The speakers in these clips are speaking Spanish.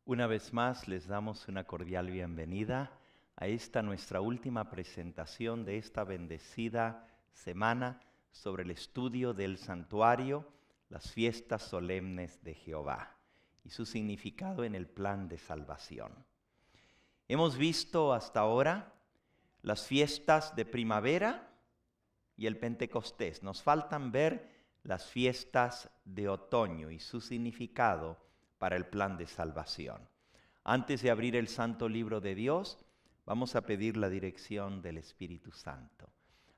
Una vez más les damos una cordial bienvenida a esta nuestra última presentación de esta bendecida semana sobre el estudio del santuario, las fiestas solemnes de Jehová y su significado en el plan de salvación. Hemos visto hasta ahora las fiestas de primavera y el Pentecostés. Nos faltan ver las fiestas de otoño y su significado para el plan de salvación. Antes de abrir el Santo Libro de Dios, vamos a pedir la dirección del Espíritu Santo.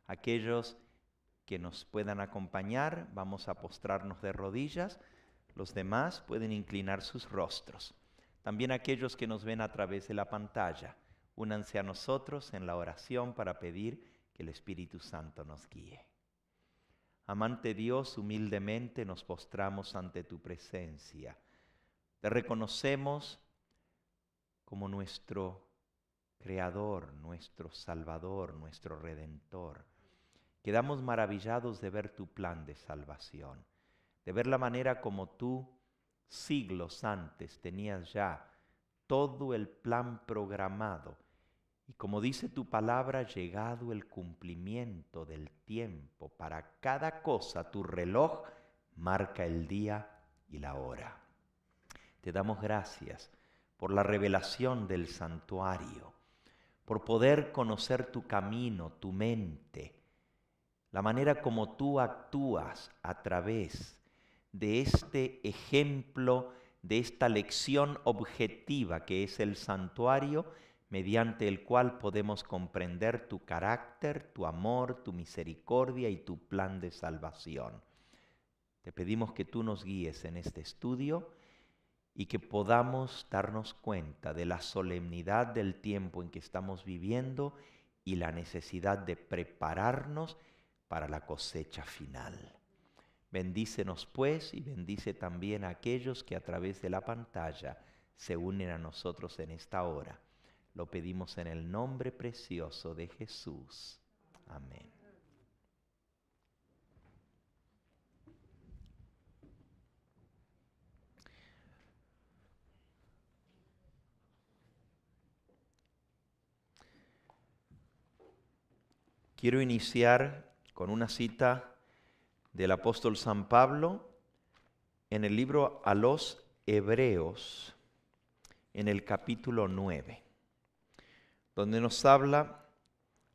Aquellos que nos puedan acompañar, vamos a postrarnos de rodillas. Los demás pueden inclinar sus rostros. También aquellos que nos ven a través de la pantalla, únanse a nosotros en la oración para pedir que el Espíritu Santo nos guíe. Amante Dios, humildemente nos postramos ante tu presencia. Te reconocemos como nuestro Creador, nuestro Salvador, nuestro Redentor. Quedamos maravillados de ver tu plan de salvación, de ver la manera como tú, siglos antes, tenías ya todo el plan programado. Y como dice tu palabra, llegado el cumplimiento del tiempo, para cada cosa tu reloj marca el día y la hora. Te damos gracias por la revelación del santuario, por poder conocer tu camino, tu mente, la manera como tú actúas a través de este ejemplo, de esta lección objetiva que es el santuario, mediante el cual podemos comprender tu carácter, tu amor, tu misericordia y tu plan de salvación. Te pedimos que tú nos guíes en este estudio y que podamos darnos cuenta de la solemnidad del tiempo en que estamos viviendo y la necesidad de prepararnos para la cosecha final. Bendícenos pues y bendice también a aquellos que a través de la pantalla se unen a nosotros en esta hora. Lo pedimos en el nombre precioso de Jesús. Amén. Quiero iniciar con una cita del apóstol San Pablo en el libro a los Hebreos, en el capítulo 9, donde nos habla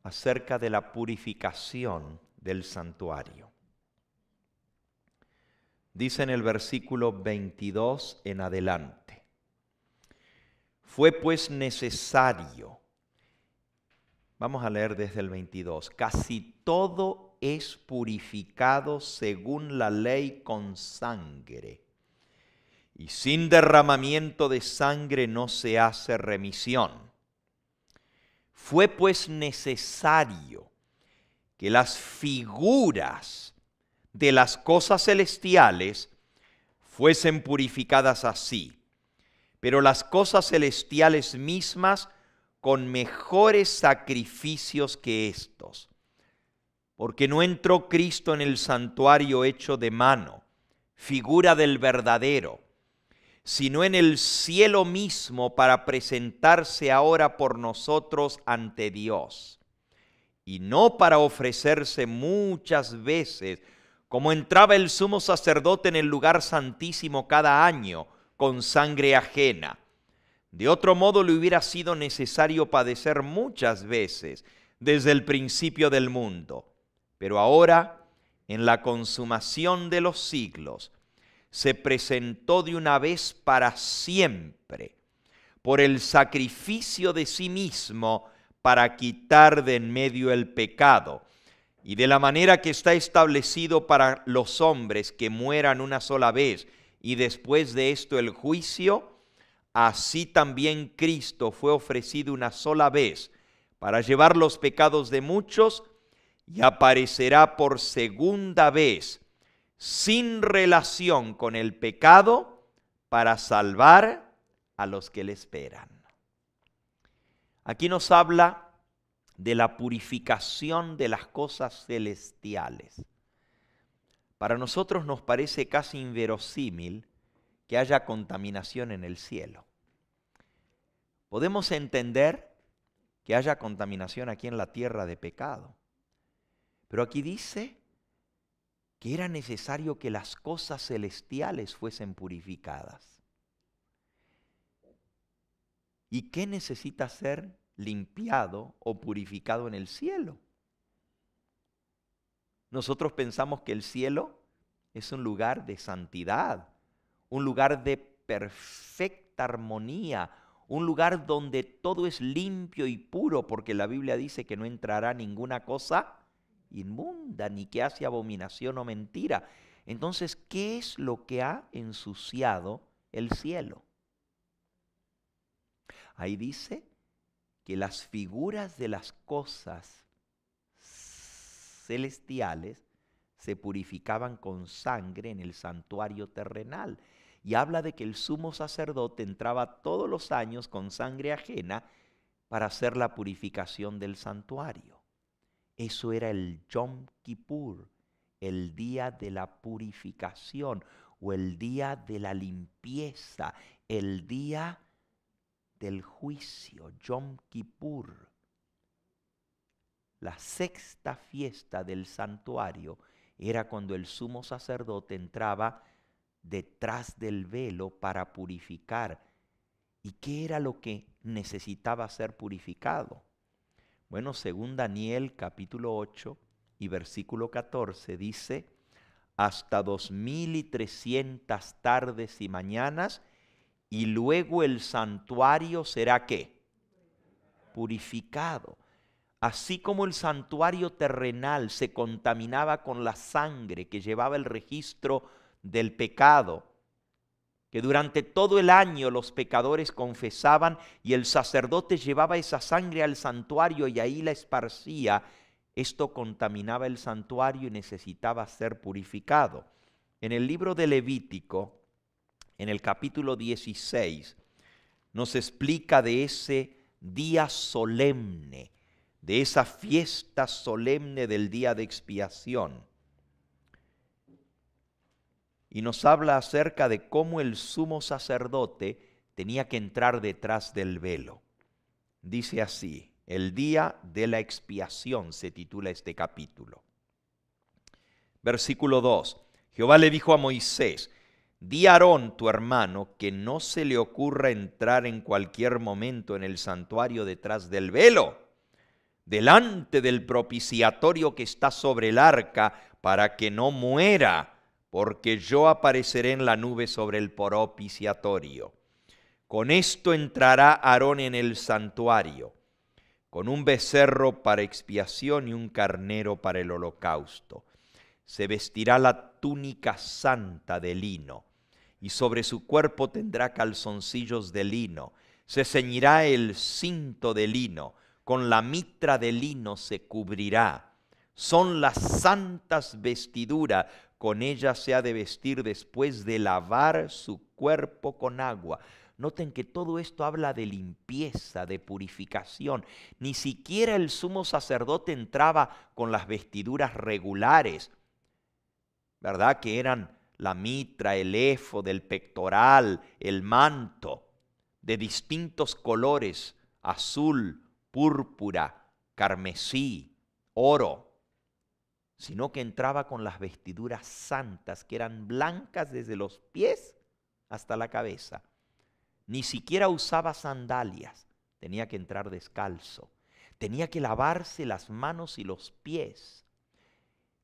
acerca de la purificación del santuario. Dice en el versículo 22 en adelante: fue pues necesario. Vamos a leer desde el 22. Casi todo es purificado según la ley con sangre, y sin derramamiento de sangre no se hace remisión. Fue pues necesario que las figuras de las cosas celestiales fuesen purificadas así, pero las cosas celestiales mismas con mejores sacrificios que estos. Porque no entró Cristo en el santuario hecho de mano, figura del verdadero, sino en el cielo mismo, para presentarse ahora por nosotros ante Dios, y no para ofrecerse muchas veces, como entraba el sumo sacerdote en el lugar santísimo cada año, con sangre ajena. De otro modo le hubiera sido necesario padecer muchas veces desde el principio del mundo. Pero ahora, en la consumación de los siglos, se presentó de una vez para siempre, por el sacrificio de sí mismo, para quitar de en medio el pecado, y de la manera que está establecido para los hombres que mueran una sola vez, y después de esto el juicio, así también Cristo fue ofrecido una sola vez para llevar los pecados de muchos y aparecerá por segunda vez sin relación con el pecado para salvar a los que le esperan. Aquí nos habla de la purificación de las cosas celestiales. Para nosotros nos parece casi inverosímil que haya contaminación en el cielo. Podemos entender que haya contaminación aquí en la tierra de pecado, pero aquí dice que era necesario que las cosas celestiales fuesen purificadas. ¿Y qué necesita ser limpiado o purificado en el cielo? Nosotros pensamos que el cielo es un lugar de santidad, un lugar de perfecta armonía, un lugar donde todo es limpio y puro, porque la Biblia dice que no entrará ninguna cosa inmunda, ni que hace abominación o mentira. Entonces, ¿qué es lo que ha ensuciado el cielo? Ahí dice que las figuras de las cosas celestiales se purificaban con sangre en el santuario terrenal. Y habla de que el sumo sacerdote entraba todos los años con sangre ajena para hacer la purificación del santuario. Eso era el Yom Kippur, el día de la purificación o el día de la limpieza, el día del juicio, Yom Kippur. La sexta fiesta del santuario era cuando el sumo sacerdote entraba detrás del velo para purificar. ¿Y qué era lo que necesitaba ser purificado? Bueno, según Daniel capítulo 8 y versículo 14 dice, hasta 2300 tardes y mañanas, y luego el santuario será ¿qué? Purificado. Así como el santuario terrenal se contaminaba con la sangre que llevaba el registro del pecado, que durante todo el año los pecadores confesaban y el sacerdote llevaba esa sangre al santuario y ahí la esparcía, esto contaminaba el santuario y necesitaba ser purificado. En el libro de Levítico, en el capítulo 16, nos explica de ese día solemne, de esa fiesta solemne del día de expiación. Y nos habla acerca de cómo el sumo sacerdote tenía que entrar detrás del velo. Dice así, el día de la expiación se titula este capítulo. Versículo 2, Jehová le dijo a Moisés, di a Aarón tu hermano que no se le ocurra entrar en cualquier momento en el santuario detrás del velo, delante del propiciatorio que está sobre el arca, para que no muera, porque yo apareceré en la nube sobre el propiciatorio. Con esto entrará Aarón en el santuario, con un becerro para expiación y un carnero para el holocausto. Se vestirá la túnica santa de lino, y sobre su cuerpo tendrá calzoncillos de lino. Se ceñirá el cinto de lino, con la mitra de lino se cubrirá. Son las santas vestiduras, con ellas se ha de vestir después de lavar su cuerpo con agua. Noten que todo esto habla de limpieza, de purificación. Ni siquiera el sumo sacerdote entraba con las vestiduras regulares, ¿verdad? Que eran la mitra, el éfod, el pectoral, el manto, de distintos colores, azul, púrpura, carmesí, oro, sino que entraba con las vestiduras santas, que eran blancas desde los pies hasta la cabeza. Ni siquiera usaba sandalias, tenía que entrar descalzo. Tenía que lavarse las manos y los pies.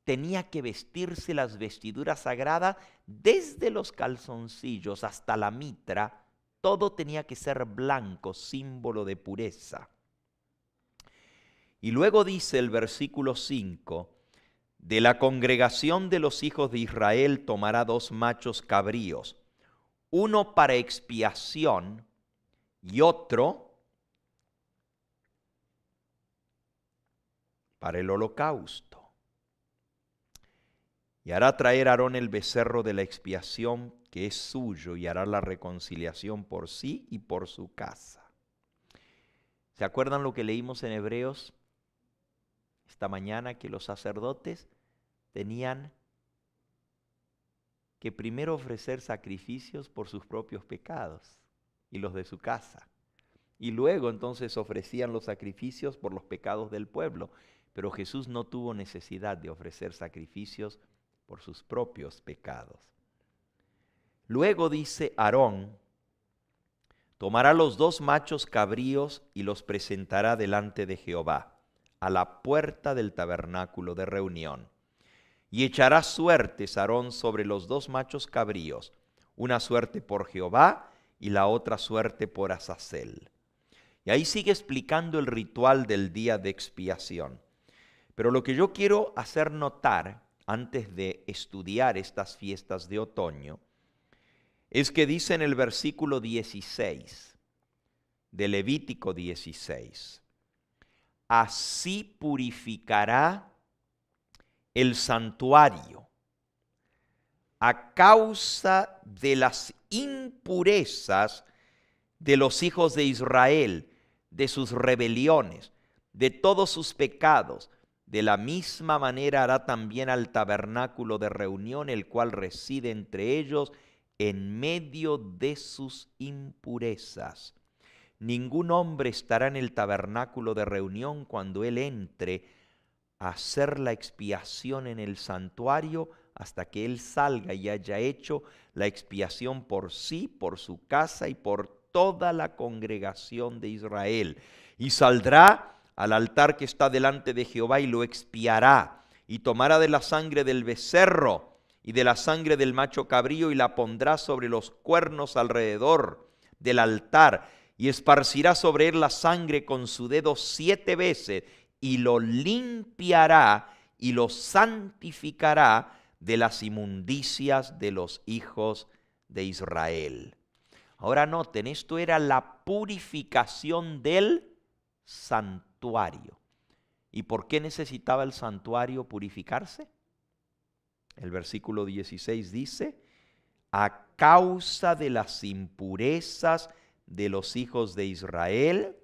Tenía que vestirse las vestiduras sagradas desde los calzoncillos hasta la mitra. Todo tenía que ser blanco, símbolo de pureza. Y luego dice el versículo 5, de la congregación de los hijos de Israel tomará 2 machos cabríos, uno para expiación y otro para el holocausto. Y hará traer Aarón el becerro de la expiación que es suyo y hará la reconciliación por sí y por su casa. ¿Se acuerdan lo que leímos en Hebreos esta mañana? Que los sacerdotes tenían que primero ofrecer sacrificios por sus propios pecados y los de su casa. Y luego entonces ofrecían los sacrificios por los pecados del pueblo. Pero Jesús no tuvo necesidad de ofrecer sacrificios por sus propios pecados. Luego dice Aarón, tomará los 2 machos cabríos y los presentará delante de Jehová, a la puerta del tabernáculo de reunión. Y echará suertes Aarón sobre los 2 machos cabríos, una suerte por Jehová y la otra suerte por Azazel. Y ahí sigue explicando el ritual del día de expiación. Pero lo que yo quiero hacer notar antes de estudiar estas fiestas de otoño es que dice en el versículo 16 de Levítico 16, así purificará el santuario a causa de las impurezas de los hijos de Israel, de sus rebeliones, de todos sus pecados. De la misma manera hará también al tabernáculo de reunión, el cual reside entre ellos en medio de sus impurezas. Ningún hombre estará en el tabernáculo de reunión cuando él entre a hacer la expiación en el santuario hasta que él salga y haya hecho la expiación por sí, por su casa y por toda la congregación de Israel. Y saldrá al altar que está delante de Jehová y lo expiará, y tomará de la sangre del becerro y de la sangre del macho cabrío y la pondrá sobre los cuernos alrededor del altar, y esparcirá sobre él la sangre con su dedo 7 veces, y lo limpiará y lo santificará de las inmundicias de los hijos de Israel. Ahora noten, esto era la purificación del santuario. ¿Y por qué necesitaba el santuario purificarse? El versículo 16 dice, a causa de las impurezas de los hijos de Israel,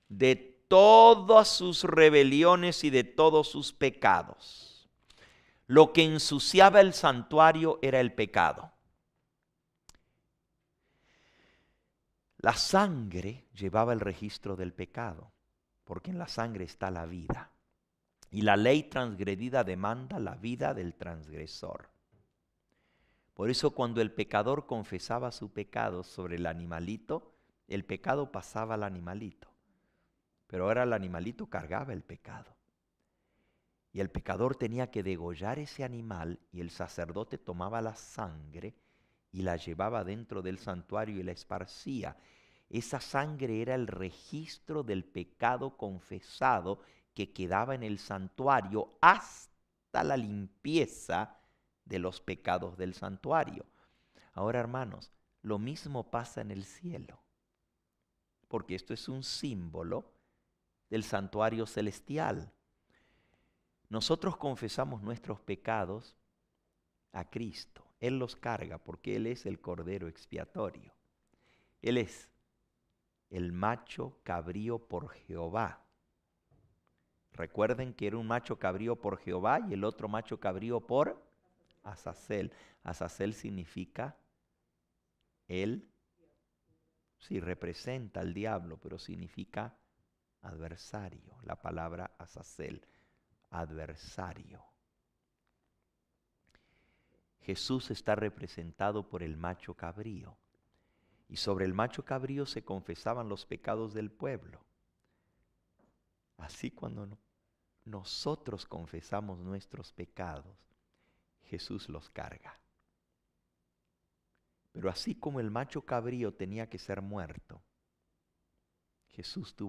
de todas sus rebeliones y de todos sus pecados. Lo que ensuciaba el santuario era el pecado. La sangre llevaba el registro del pecado, porque en la sangre está la vida. Y la ley transgredida demanda la vida del transgresor. Por eso cuando el pecador confesaba su pecado sobre el animalito, el pecado pasaba al animalito. Pero ahora el animalito cargaba el pecado. Y el pecador tenía que degollar ese animal y el sacerdote tomaba la sangre y la llevaba dentro del santuario y la esparcía. Esa sangre era el registro del pecado confesado que quedaba en el santuario hasta la limpieza de los pecados del santuario. Ahora, hermanos, lo mismo pasa en el cielo, porque esto es un símbolo del santuario celestial. Nosotros confesamos nuestros pecados a Cristo. Él los carga porque Él es el Cordero expiatorio. Él es el macho cabrío por Jehová. Recuerden que era un macho cabrío por Jehová y el otro macho cabrío por Azazel. Azazel significa él, sí, representa al diablo, pero significa adversario. La palabra Azazel, adversario. Jesús está representado por el macho cabrío. Y sobre el macho cabrío se confesaban los pecados del pueblo. Así cuando nosotros confesamos nuestros pecados, Jesús los carga. Pero así como el macho cabrío tenía que ser muerto, Jesús tuvo